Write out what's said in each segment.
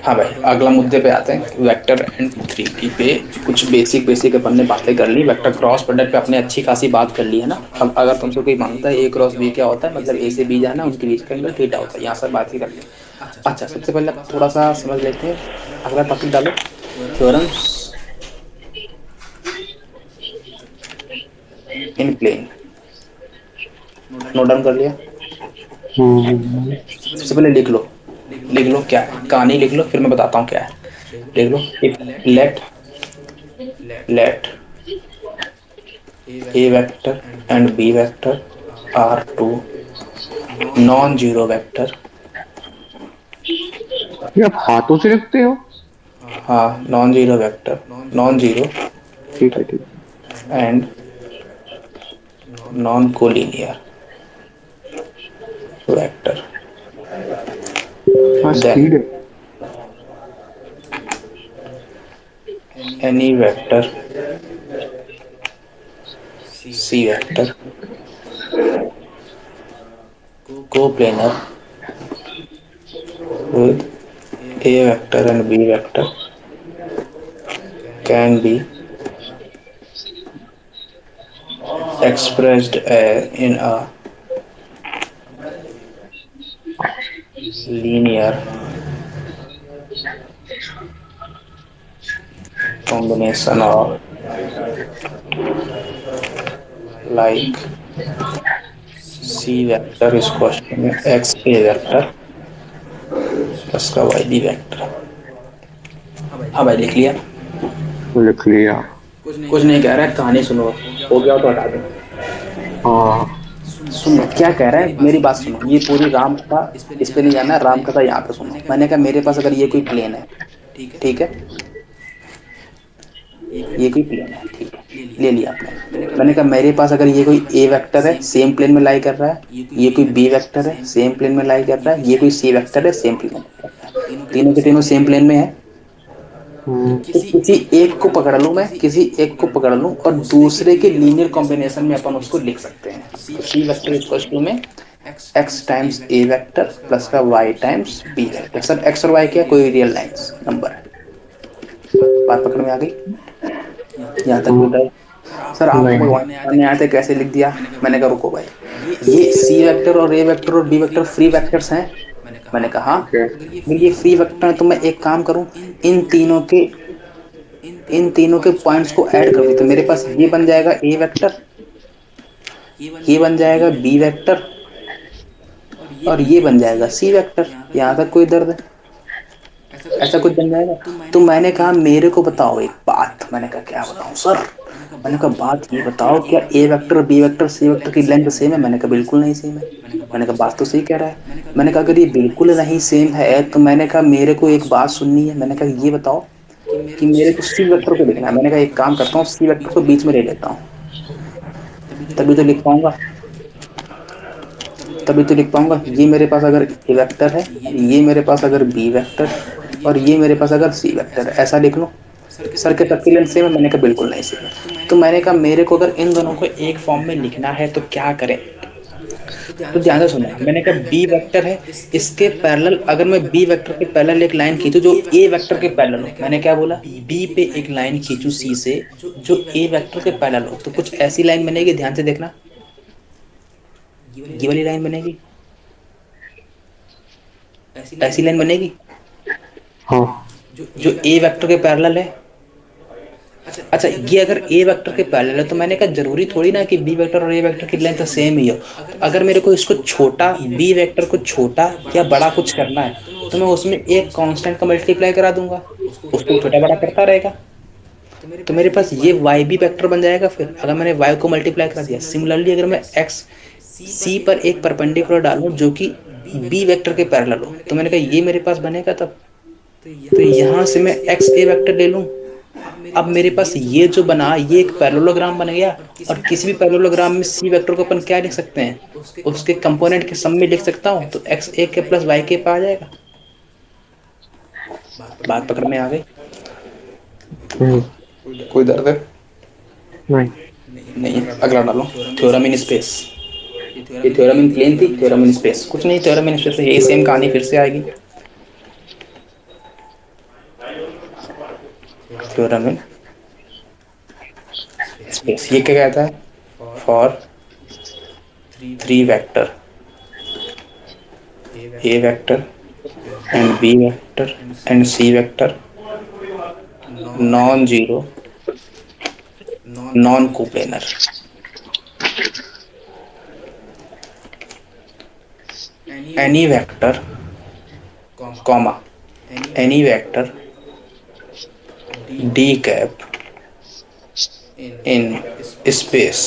हाँ भाई, अगला मुद्दे पे आते हैं, वेक्टर एंड 3D पे। कुछ बेसिक बेसिक अपन ने बातें कर ली, वेक्टर क्रॉस प्रोडक्ट पे अपने अच्छी खासी बात कर ली है ना। अब अगर तुमसे कोई मांगता है ए क्रॉस बी क्या होता है, मतलब ए से बी जाना, उनके बीच का एंगल थीटा होता है, यहाँ से बात ही कर ली। अच्छा, सबसे पहले थोड़ा सा समझ लेते हैं, अगला टॉपिक डालो, थ्योरम्स इन प्लेन। नोट डाउन कर लिया? हम्म। सबसे पहले लिख लो, लिख लो क्या है, कहानी लिख लो, फिर मैं बताता हूँ क्या है। लिख लो, if let let A vector and B vector are two non zero vector. ये आप हाथों से लिखते हो? हाँ, non zero vector, non zero ठीक है, ठीक है। एंड नॉन कोलिनियर वेक्टर, हाँ, देन स्पीड है। Any vector C vector coplanar with A vector and B vector can be expressed in a linear combination of like C vector is equal to x A vector plus का y B vector। हाँ भाई, लिख लिया? लिख लिया। कुछ नहीं कह रहा है, कहानी सुनो, हो गया तो हटा दो। हाँ। सुनो क्या कह रहा है, मेरी बात सुनो, ये पूरी राम कथा इस पे नहीं जाना है, राम कथा यहाँ पे सुनो। मैंने कहा मेरे पास अगर ये कोई प्लेन है, ठीक है, ये कोई प्लेन है, ठीक है, ले लिया आपने। मैंने कहा मेरे पास अगर ये कोई ए वेक्टर है, सेम प्लेन में लाई कर रहा है, ये कोई बी वेक्टर है, सेम प्लेन में लाई कर रहा है, ये कोई सी वेक्टर है, सेम प्लेन में लाई कर रहा है, तीनों के तीनों सेम प्लेन में है, हम्म। तो किसी एक को पकड़ लूं, मैं किसी एक को पकड़ लूं और दूसरे के लीनियर कॉम्बिनेशन में अपन उसको लिख सकते हैं। तो सी वेक्टर इक्वल टू में X times A vector plus का Y times B vector. Sir X और वाई क्या, कोई रियल लाइंस नंबर है। बात पकड़ में आ गई? यहाँ तक कोई हम्म। डर? सर आप तो नहीं। भगवान सामने आए थे, कैसे लिख दिया? मैंने कहा रुको भाई, ये सी वेक्टर और ए वेक्टर और बी वेक्टर फ्री वेक्टर्स हैं। मैंने कहा हाँ, ठीक है। अगर ये फ्री वेक्टर है तो मैं एक काम करूं, इन तीनों के पॉइंट्स को ऐड कर दूं, तो मेरे पास ये बन जाएगा ए वेक्टर, ये बन जाएगा बी वेक्टर और ये बन जाएगा सी वेक्टर। यहाँ तक कोई दर्द है? ऐसा कुछ बन जाएगा। तो मैंने कहा मेरे को बताओ एक बात, मैंने कहा क्या बताऊं सर? मैंने कहा बात ये बताओ, क्या A vector B vector C vector की लेंथ सेम है? मैंने कहा बिल्कुल नहीं सेम है। मैंने कहा बात तो सही कह रहा है। मैंने कहा अगर ये बिल्कुल नहीं सेम है तो मैंने कहा मेरे को एक बात सुननी है। मैंने कहा ये बताओ कि मेरे को सी वेक्टर को लिखना है। मैंने कहा एक काम करता हूँ, सी वेक्टर को बीच में ले लेता हूँ, तभी तो लिख पाऊंगा, तभी तो लिख पाऊंगा। ये मेरे पास अगर ए वेक्टर है, ये मेरे पास अगर बी वेक्टर और ये मेरे पास अगर सी वेक्टर है, ऐसा लिख लो। सर के सबकी लेंथ सेम है? मैंने कहा बिल्कुल नहीं सेम है। तो मैंने कहा मेरे को अगर इन दोनों को एक फॉर्म में लिखना है तो क्या करें? तो ध्यान से सुनना, मैंने कहा बी वेक्टर है, इसके पैरेलल अगर मैं बी वेक्टर के पैरेलल एक लाइन खींचूं जो ए वेक्टर के पैरेलल हो, मैंने क्या बोला, बी पे एक लाइन खींचूं सी से जो ए वेक्टर के पैरेलल हो, तो कुछ ऐसी लाइन बनेगी, ध्यान से देखना, ये वाली लाइन बनेगी, ऐसी लाइन बनेगी हाँ। जो ए वेक्टर के पैरेलल है। अच्छा, ये अगर ए वेक्टर के पैरेलल है तो मैंने कहा जरूरी थोड़ी ना कि बी वेक्टर और ए वेक्टर की लेंथ सेम ही हो। तो अगर मेरे को इसको छोटा, बी वेक्टर को छोटा या बड़ा कुछ करना है, तो मैं उसमें एक कांस्टेंट का मल्टीप्लाई करा दूंगा, उसको छोटा बड़ा करता रहेगा, तो मेरे पास ये वाई बी वेक्टर बन जाएगा। फिर अगर मैंने वाई को मल्टीप्लाई करा दिया, सिमिलरली अगर मैं एक्स सी पर एक परपेंडिकुलर डालूं जो कि बी वेक्टर के पैरेलल हो, तो मैंने कहा ये मेरे पास बनेगा तब। तो यहां से मैं एक्स ए वेक्टर ले लूं, अब मेरे पास ये जो बना ये एक पैरेललोग्राम बन गया, और किसी भी पैरेललोग्राम में सी वेक्टर को अपन क्या लिख सकते हैं, उसके कंपोनेंट के सम में लिख सकता हूँ, तो एक्स ए के प्लस वाई के पे आ जाएगा। बात पकड़ में आ गई? हम्म। कोई दर्द है? नहीं। नहीं। अगला डालो, थ्योरम इन स्पेस। ये थ्योरम इन प्लेन थी, थ्योरम इन स्पेस कुछ नहीं, थ्योरम इन स्पेस यही सेम कहानी फिर से आएगी। Theorem in space. ये क्या कहता है? For three vector A vector and B vector and C vector non zero non coplanar, any vector comma any vector D cap in space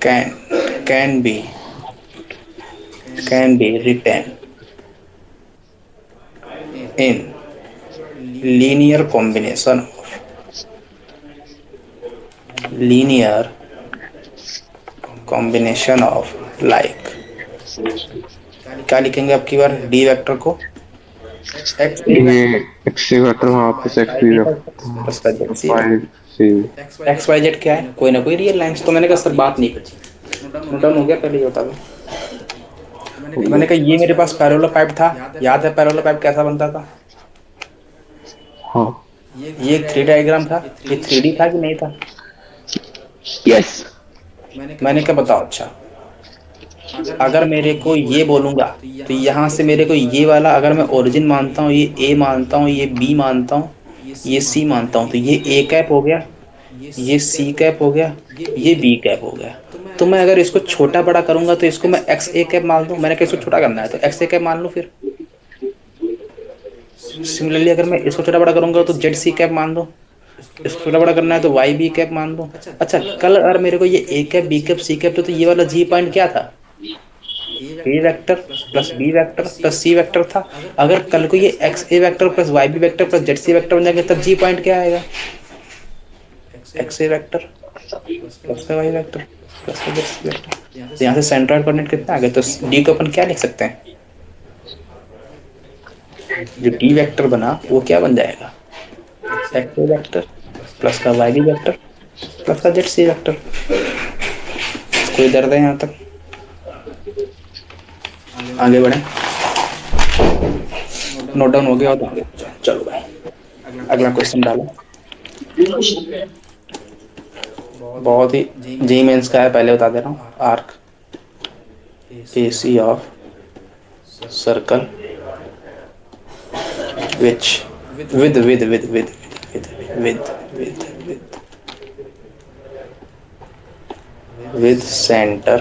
can be written in linear linear combination of like। क्या लिखेंगे अब की बार D vector को? X ये X vector वापस X V plus का Z C Y C. X Y Z क्या है? कोई ना कोई रियल लाइंस। तो मैंने कहा सर बात नहीं बची, नोट डाउन हो गया पहले ही बता दो। तो मैंने कहा ये मेरे पास पैरेलल पाइप था, याद है पैरेलल पाइप कैसा बनता था? हाँ ये एक 3D डायग्राम था, ये 3D था कि नहीं था? यस। मैंने क्या बताओ, अच्छा अगर मेरे को ये बोलूंगा तो यहाँ से मेरे को ये वाला, अगर मैं ओरिजिन मानता हूँ, ये ए मानता हूँ, ये बी मानता हूँ, ये सी मानता हूँ, तो ये ए कैप हो गया, ये सी कैप हो गया, ये बी कैप हो गया। तो मैं अगर इसको छोटा बड़ा करूंगा तो इसको मैं एक्स ए कैप मान लूँ। मैंने कैसे छोटा करना है तो एक्स ए कैप मान लूँ। फिर सिमिलरली अगर मैं इसको छोटा बड़ा करूंगा तो जेड सी कैप मान दो। इसको छोटा बड़ा करना है तो वाई बी कैप मान दो। अच्छा कल अगर मेरे को ये A cap B cap C cap, तो ये वाला जी पॉइंट क्या था? A vector plus B vector plus C vector था। अगर कल को ये X A vector plus Y B vector plus Z C vector बन जाएंगे, तब जी पॉइंट क्या आएगा? X A vector plus Y vector plus Z C vector. तो यहाँ से सेंट्रोइड कोऑर्डिनेट कितना आ गया? तो डी को अपन क्या लिख सकते हैं? जो डी वेक्टर बना वो क्या बन जाएगा? एक्स ए वेक्टर प्लस का वाई बी वेक्टर प्लस का जेड सी वेक्टर। कोई दर्द है यहाँ तक? आगे बढ़े। नोट डाउन हो गया हो तो आगे चलो भाई, अगला क्वेश्चन डालो। बहुत ही जी मेंस का है, पहले बता दे रहा हूँ। Arc AC of circle which with center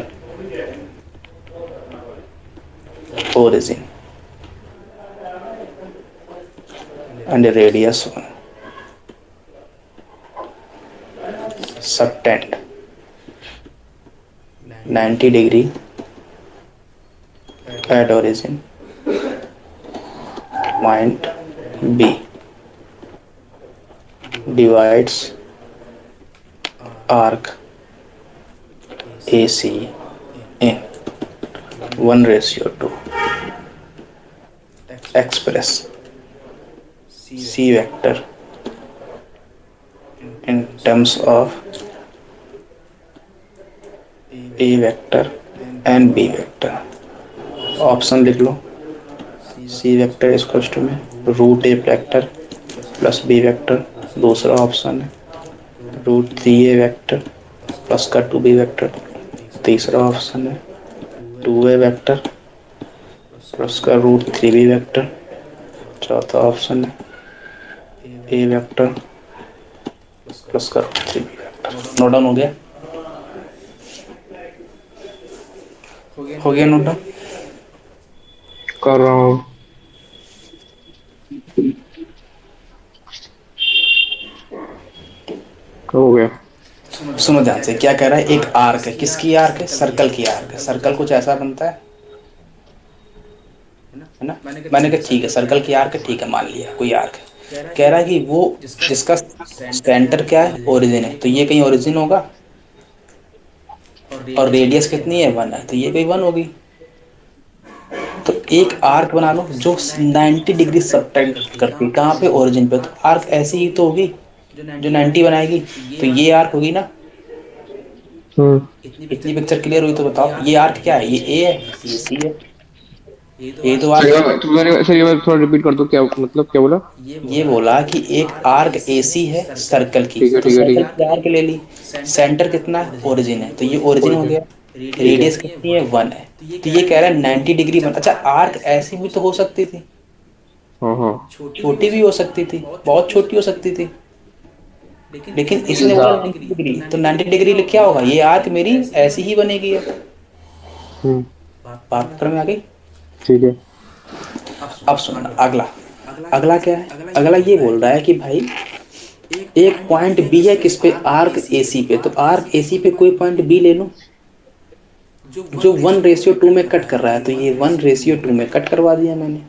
origin and a radius on subtend 90 degree at origin point B divides arc AC in 1:2 express C vector in terms of A vector and B vector। Option लिख लो। C vector equals to में root A vector plus B vector, दूसरा option है root 3a vector plus का 2b vector, तीसरा option है 2a vector plus का root 3b vector, चौथा ऑप्शन है a वेक्टर प्लस का root 3b vector. Note down हो गया? हो गया नोट डाउन? कर रहा हूँ। हो गया। सुनो ध्यान से, क्या कह रहा है? एक आर्क है, किसकी आर्क है? सर्कल की आर्क है। सर्कल कुछ ऐसा बनता है ना? मैंने कहा ठीक है सर्कल की आर्क है, ठीक है मान लिया कोई आर्क है। कह रहा है कि वो जिसका सेंटर क्या है? ओरिजिन है, तो ये कहीं ओरिजिन होगा और रेडियस कितनी है? 1 है, तो ये कहीं 1 होगी। तो एक आर्क बना लो जो 90 डिग्री सबटेंड करती है, कहाँ पे? ओरिजिन पे। तो आर्क ऐसी ही तो होगी जो 90 बनाएगी, तो ये आर्क होगी ना। इतनी पिक्चर क्लियर हुई तो बताओ ये आर्क क्या है? ये ए है, ये सी है। ये तो सर बात ये बार सर ये बार थोड़ा रिपीट कर दो, क्या मतलब क्या बोला? ये बोला कि एक आर्क एसी है सर्कल की, ठीक है तो ठीक है ठीक सर्कल है। की आर्क ले ली। सेंटर कितना है, ओरिजिन है, तो ये ओरिजिन हो ओरिजिन। गया। ठीक है। रेडियस कितनी है, 1 है। तो ये कह रहा है 90 डिग्री बन। अच्छा, आर्क ऐसी भी तो हो सकती थी, हाँ हाँ। छोटी भी हो सकती थी, बहुत छोटी हो सकती थी, लेकिन इसने पिज्जा। बोला 90 डिग्री, तो 90 डिग्री क्या होगा, ये आर्क मेरी ऐसी ही बनेगी अब। हम्म। बात कर में आ गई। ठीक है। अब सुनना अगला। अगला क्या है, अगला ये बोल रहा है कि भाई एक पॉइंट बी है किस पे, आर्क एसी पे, तो आर्क एसी पे कोई पॉइंट बी ले लो जो 1:2 में कट कर रहा है, तो ये 1:2 में कट करवा दिया मैंने।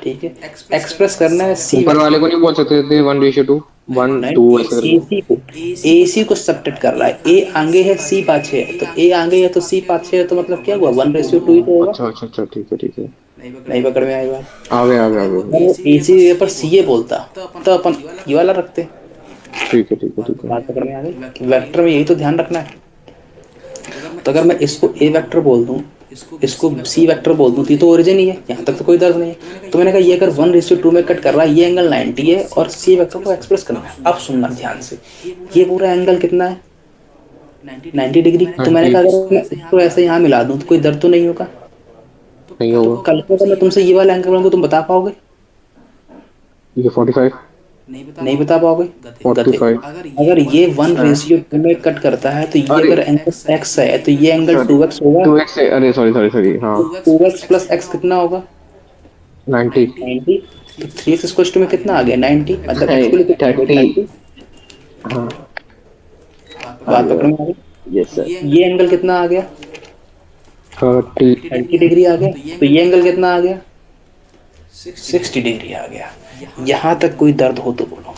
ठीक है, एक्सप्रेस करना है सी ऊपर वाले वेक्टर। को नहीं बोल सकते थे 1:2, 1:2 नहीं, ऐसे करके? एसी को, एसी को सब्ट्रैक्ट कर रहा है। ए आगे है, सी पाछे है, तो ए आगे है तो सी पाछे है, तो मतलब क्या हुआ, 1:2 ही तो होगा। अच्छा अच्छा अच्छा, ठीक है ठीक है। नहीं पकड़ में आई बात। आ गए आ गए आ अगर गए। वो एसी पर सी ए बोलता तो अपन ये वाला रखते। ठीक है ठीक है ठीक है। बात पकड़ में आ गई। वेक्टर में यही तो ध्यान रखना है। तो अगर मैं इसको ए वेक्टर बोल दूं, इसको सी वेक्टर बोल दूं, तो ओरिजिन ही है, यहाँ तक तो कोई दर्द नहीं है। तो मैंने कहा ये अगर 1:2 में कट कर रहा है, ये एंगल 90 है और सी वेक्टर को एक्सप्रेस करना है। अब सुनना ध्यान से, ये पूरा एंगल कितना है, 90 डिग्री। तो मैंने 90। कहा अगर मैं इसको ऐसे यहाँ मिला दूं तो कोई दर्द तो नहीं होगा। नहीं होगा। कल को अगर मैं तुमसे ये वाला एंगल बनाऊंगा, तुम बता पाओगे? ये 45। नहीं बता पाओगे, गधे। 45। अगर ये 1:2 में कट करता है, तो ये अरे अगर एंगल एक्स है, तो ये एंगल सॉरी, 2x होगा। 2x है, अरे सॉरी सॉरी सॉरी, हाँ। 2x प्लस एक्स कितना होगा, 90। 90। तो 3x स्क्वायर में कितना आ गया, 90, मतलब एक्स को लेकर 30। 30। हाँ। बात पकड़ में आ गई। Yes sir. ये एंगल कितना आ गया, 30। 30 डिग्री आ गया। तो ये एंगल कितना आ गया, 60 डिग्री आ गया। यहाँ तक कोई दर्द हो तो बोलो।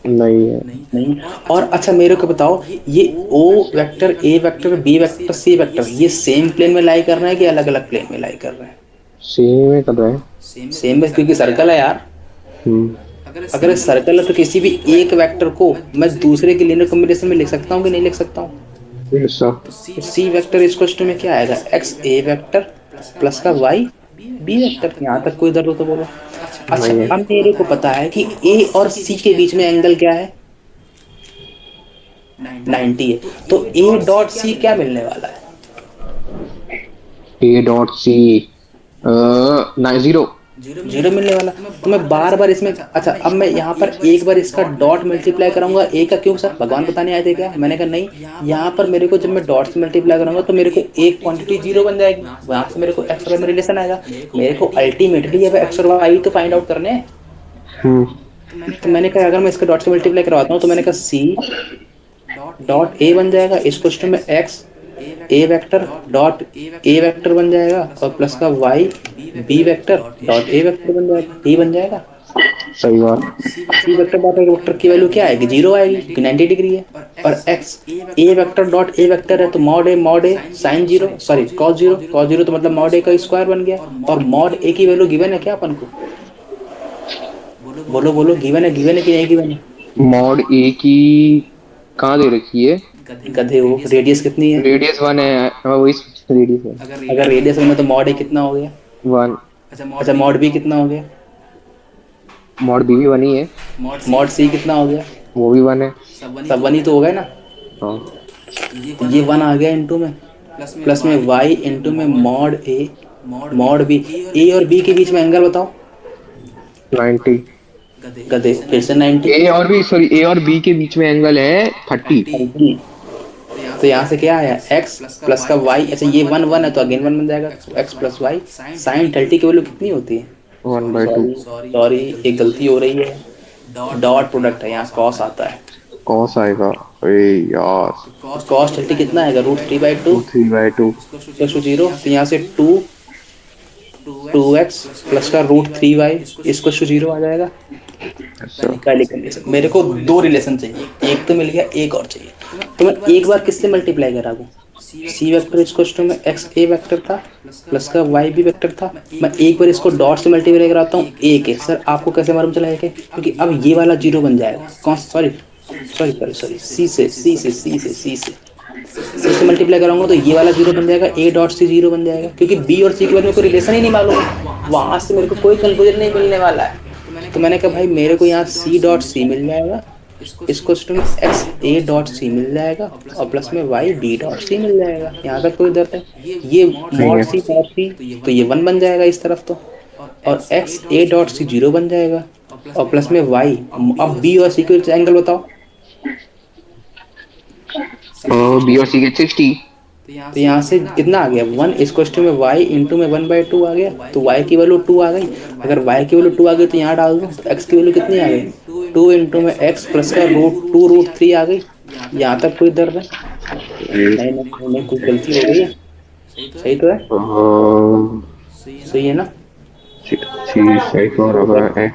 नहीं है। नहीं। और अच्छा मेरे को बताओ, ये ओ vector, A vector, B vector, C vector, ये सेम प्लेन में लाई कर रहे हैं कि अलग अलग प्लेन में लाई कर रहे हैं? सेम में कर रहा है। सेम है, क्योंकि सर्कल है यार। हम्म। अगर सर्कल है तो किसी भी एक वेक्टर को मैं दूसरे के लीनियर कॉम्बिनेशन में लिख सकता हूँ कि नहीं लिख सकता हूँ? Yes sir. तो सी वेक्टर इक्वल में क्या आएगा, एक्स ए वेक्टर प्लस का वाई बी वेक्टर। यहाँ तक कोई दर्द हो तो बोलो। अच्छा, नहीं है। अब मेरे को पता है कि ए और सी के बीच में एंगल क्या है, 90 है। तो ए डॉट सी क्या मिलने वाला है, ए डॉट सी 0। 0 मिलने वाला। तो मैं बार बार इसमें, अच्छा अब मैं यहाँ पर एक बार इसका डॉट मल्टीप्लाई करूंगा ए का, क्यों सर भगवान बताने आए थे क्या? मैंने कहा नहीं, यहाँ पर मेरे को जब मैं डॉट से मल्टीप्लाई करूंगा तो मेरे को एक क्वांटिटी 0 बन जाएगी, वहां से मेरे को एक्स और वाई में रिलेशन आएगा। मेरे को अल्टीमेटली अब एक्स और वाई तो फाइंड आउट करने हैं। हम्म। तो मैंने कहा अगर मैं इसका डॉट से मल्टीप्लाई करवाता हूँ, तो मैंने कहा सी डॉट ए बन जाएगा इसको में X A vector dot A vector बन जाएगा, और प्लस का Y B vector dot A vector बन जाएगा, ये बन जाएगा। सही बात। C vector dot A vector की वैल्यू क्या आएगी, 0 आएगी क्योंकि 90 डिग्री है। और X A vector dot A vector है, तो mod A sine 0, sorry cos 0, cos 0 तो मतलब मॉड ए का स्क्वायर बन गया। और मॉड ए की वैल्यू गिवन है क्या अपन को, बोलो बोलो, गिवन है कि नहीं गिवन है? मॉड ए की कहाँ दे रखी है? गधे हो, रेडियस कितनी है? रेडियस 1 है, हाँ वही रेडियस है। अगर रेडियस में तो मॉड ए कितना हो गया, 1। अच्छा मॉड बी कितना हो गया, मॉड बी भी 1 ही है। मॉड सी कितना हो गया, वो भी 1 है। सब 1 ही तो हो गया ना। हाँ। तो ये 1 आ गया इंटू में, प्लस में वाई इंटू में मॉड ए मॉड बी। ए और बी के बीच में एंगल बताओ, 90। गधे, फिर से 90। ए और बी, सॉरी, ए और बी के बीच में एंगल है 30। तो यहाँ से क्या आया, x प्लस का y। अच्छा ये 1 1 है तो अगेन 1 बन जाएगा, x प्लस वाई साइन 30 की वैल्यू कितनी होती है, 1/2। सॉरी एक गलती हो रही है, डॉट प्रोडक्ट है, यहाँ कॉस आता है। कॉस आएगा, अरे यार। कॉस 30 कितना आएगा, √3/2 3/2। = 0। तो यहाँ से 2x प्लस का √3y इसको 0 आ जाएगा। पहली कंडीशन, मेरे को 2 रिलेशन चाहिए, एक तो मिल गया, एक और चाहिए। तो मैं एक बार किससे मल्टीप्लाई करा दूं, सी वेक्टर इक्वल में एक्स ए वेक्टर था प्लस का वाई बी वेक्टर था। मैं एक बार इसको डॉट से मल्टीप्लाई कराता हूँ ए के। सर आपको कैसे मालूम चला है, क्योंकि अब ये वाला 0 बन जाएगा। कौन, sorry sorry sorry sorry C से मल्टीप्लाई कराऊंगा तो ये वाला 0 बन जाएगा, ए डॉट सी 0 बन जाएगा, क्योंकि बी और सी के बाद मेरे को रिलेशन ही नहीं मालूम है। वहां से मेरे को कोई कंक्लूजन नहीं मिलने वाला है। तो मैंने कहा भाई मेरे को यहाँ सी डॉट सी मिल जाएगा, इसको सिस्टम में एक्स ए डॉट सी मिल जाएगा, और प्लस में वाई बी डॉट सी मिल जाएगा। यहाँ तक कोई दर्द है? ये नहीं मॉड है। सी डॉट सी, तो ये वन बन जाएगा इस तरफ तो, और X A dot C zero बन जाएगा, और प्लस में वाई। अब बी और सी के एंगल बताओ। बी और सी के 60। तो यहाँ से कितना आ गया, वन इसको में वाई इंटू में 1/2 आ गया, तो वाई की वैल्यू 2 आ गई। अगर वाई की वैल्यू 2 आ गई तो यहाँ डाल दो, तो एक्स की वैल्यू कितनी आ गई, 2 इंटू में एक्स प्लस का रूट 3 आ गई। यहाँ तक कोई दर्द है? नहीं नहीं नहीं, नहीं कुछ गलती हो गई है? सही तो है? सही है ना? सी सही तो रहा है,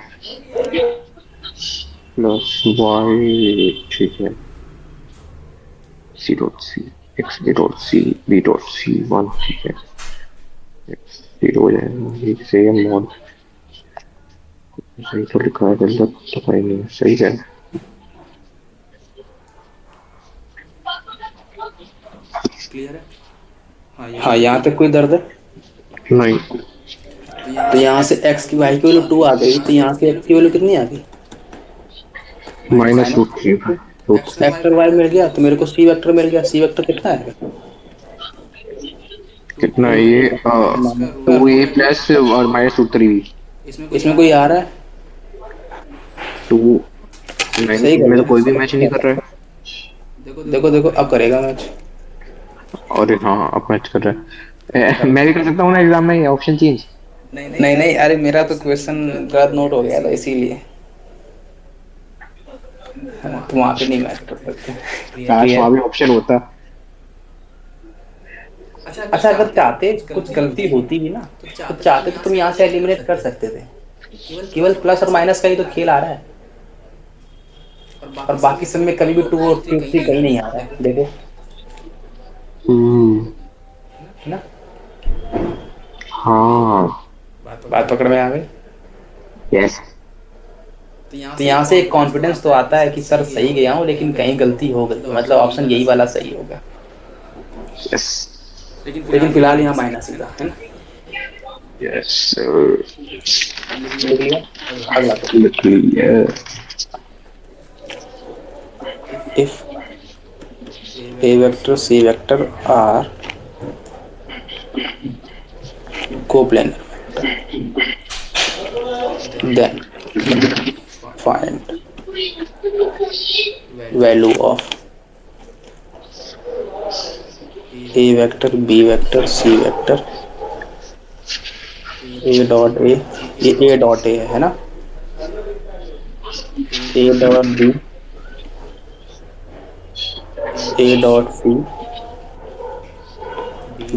प्लस वाई ठीक है, C dot C, X A dot C, B dot C 1 ठीक है, एक्स 0 हो जाएगा, ये सेम मॉड। सही तो लिखा है, गलत तो कहीं नहीं है, सही है। हाँ यहाँ तक कोई दर्द है? नहीं, तो यहाँ से एक्स की वाई की वैल्यू 2 आ गई, तो यहाँ से एक्स की वैल्यू कितनी आ गई, -√3 वेक्टर वाई मिल गया, तो मेरे को सी वेक्टर मिल गया। सी वेक्टर कितना है? कितना है ये, माइनस 2a प्लस और -√3 इसमें कोई आ रहा है? 2। सही नहीं, कर में रहा तो कोई भी मैच नहीं कर है। रहा है। देखो देखो अब करेगा मैच। और हाँ, अब मैच कर रहा है। मैं भी कर सकता हूँ ना एग्जाम में ऑप्शन चेंज। नहीं नहीं, अरे मेरा तो क्वेश्चन गलत नोट हो गया था इसीलिए। हाँ, तो वहाँ पे नहीं मैच कर सकते। काश क्लियर। वहाँ भी ऑप्शन होता। अच्छा अगर चाहते कुछ गलती होती भी ना, तो चाहते तो तुम यहाँ से एलिमिनेट कर सकते थे। केवल प्लस और माइनस का ही तो खेल आ रहा है, और बाकी सब में कभी भी 2 और 3 कहीं नहीं आ रहा है। देखो है ना, हाँ, बात पकड़ में आ गई। यस, तो यहाँ से एक कॉन्फिडेंस तो आता है कि सर सही गया हूँ, लेकिन कहीं गलती हो गई, मतलब ऑप्शन यही वाला सही होगा। यस, लेकिन फिलहाल यहाँ माइनस ही था, है ना? यस, लिख लिया। अगला clear. If A vector C vector are coplanar then find value of a vector b vector c vector a dot a, ये a dot a है ना, a dot b, a dot c,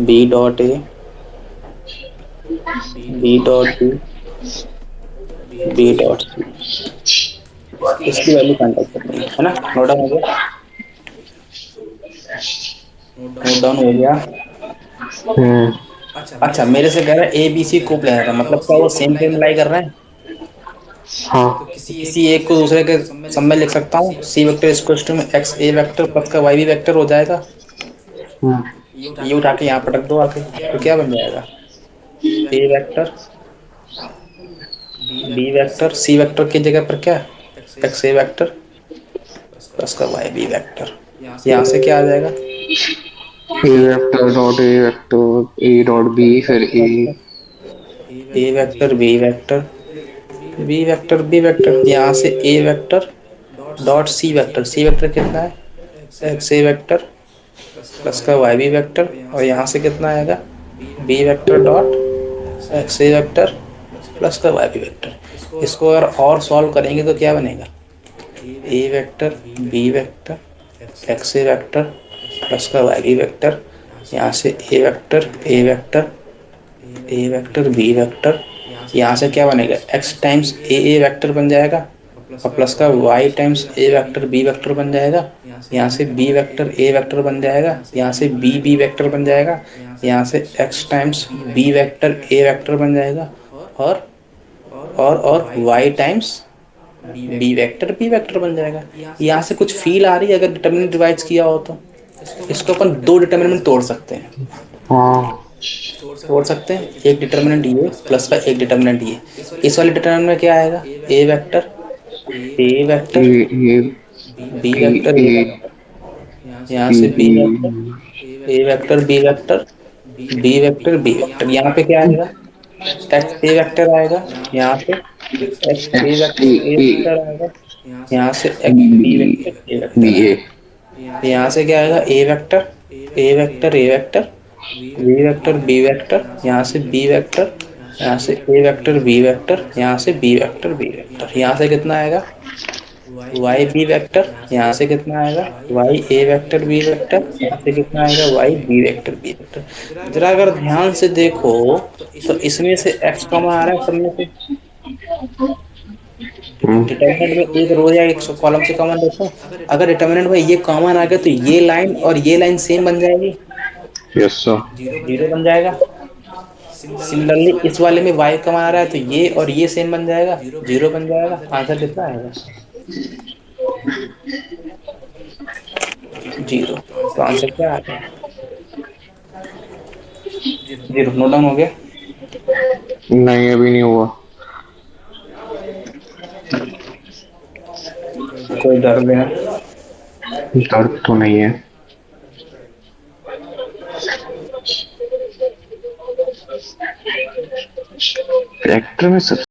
b dot a, b dot b, b dot c। इसकी value contact करनी है ना। Note down हो गया? Note down हो गया। अच्छा मेरे से कह रहा है ए बी सी को प्लेनर है, मतलब क्या वो सेम पे लाई कर रहे हैं? हाँ, तो किसी एक को दूसरे के सब में लिख सकता हूँ। सी वेक्टर इक्वल्स टू में एक्स ए वेक्टर प्लस का वाई बी वेक्टर हो जाएगा। ये उठा के यहाँ पटक दो आके, तो क्या बन जाएगा, A vector B vector C vector की जगह पर क्या, एक्स ए वेक्टर प्लस का वाई बी वेक्टर। यहाँ से क्या आ जाएगा, A vector dot A vector A dot B, फिर A vector B vector B vector B vector. यहाँ से A vector dot C vector, C vector कितना है, एक्स ए वेक्टर प्लस का वाई बी वेक्टर, और यहाँ से कितना आएगा, B vector dot x A vector plus का वाई बी वेक्टर। इसको अगर और सॉल्व करेंगे तो क्या बनेगा, ए vector B vector x A vector plus का वाई बी वेक्टर। यहाँ से ए वेक्टर बी वेक्टर, यहाँ से क्या बनेगा, एक्स टाइम्स ए वेक्टर बन जाएगा, और प्लस का Y times A vector B vector बन जाएगा। यहाँ से बी वेक्टर ए वेक्टर बन जाएगा, यहाँ से बी बी वेक्टर बन जाएगा, यहाँ से X times B vector A vector बन जाएगा, और Y times B vector B vector बन जाएगा। यहाँ से कुछ फील आ रही है अगर डिटर्मिनेंट डिवाइड किया हो तो? इसको अपन दो डिटर्मिनेंट तोड़ सकते हैं। हाँ, तोड़ सकते हैं। एक डिटर्मिनेंट ये प्लस का एक डिटर्मिनेंट ये। इस वाले डिटर्मिनेंट में क्या आएगा, A vector, A A vector, A B B vector, A A vector, यहाँ बी से B B vector, A vector B vector, B vector B vector, यहाँ पे क्या आएगा, एक्स ए वेक्टर आएगा, यहाँ से X A X A vector A A vector आएगा, यहाँ से B X B B vector A B vector A आएगा। तो यहाँ से क्या आएगा, A vector, A vector A vector, B vector B vector, यहाँ से बी वेक्टर, यहाँ से ए वेक्टर बी वेक्टर, यहाँ से बी वेक्टर बी वेक्टर, यहाँ से कितना आएगा, वाई बी वेक्टर, यहाँ से कितना आएगा, Y A vector B vector, यहाँ से कितना आएगा, Y B vector B vector. जरा अगर ध्यान से देखो तो इसमें से एक्स कॉमन आ रहा है सब में से। डिटर्मिनेंट में एक रो या एक कॉलम से कॉमन देखो, अगर डिटर्मिनेंट में ये कॉमन आ गया तो ये लाइन और ये लाइन सेम बन जाएगी, यस सर। जीरो बन जाएगा। सिमिलरली इस वाले में y कॉमन आ रहा है तो ये और ये सेम बन जाएगा, जीरो बन जाएगा। आंसर कितना आएगा, जीरो। तो आंसर क्या आ गया, जीरो। नोट डाउन हो गया। नहीं अभी नहीं हुआ। कोई दर्द है, दर्द तो नहीं है। ट्रैक्टर में सब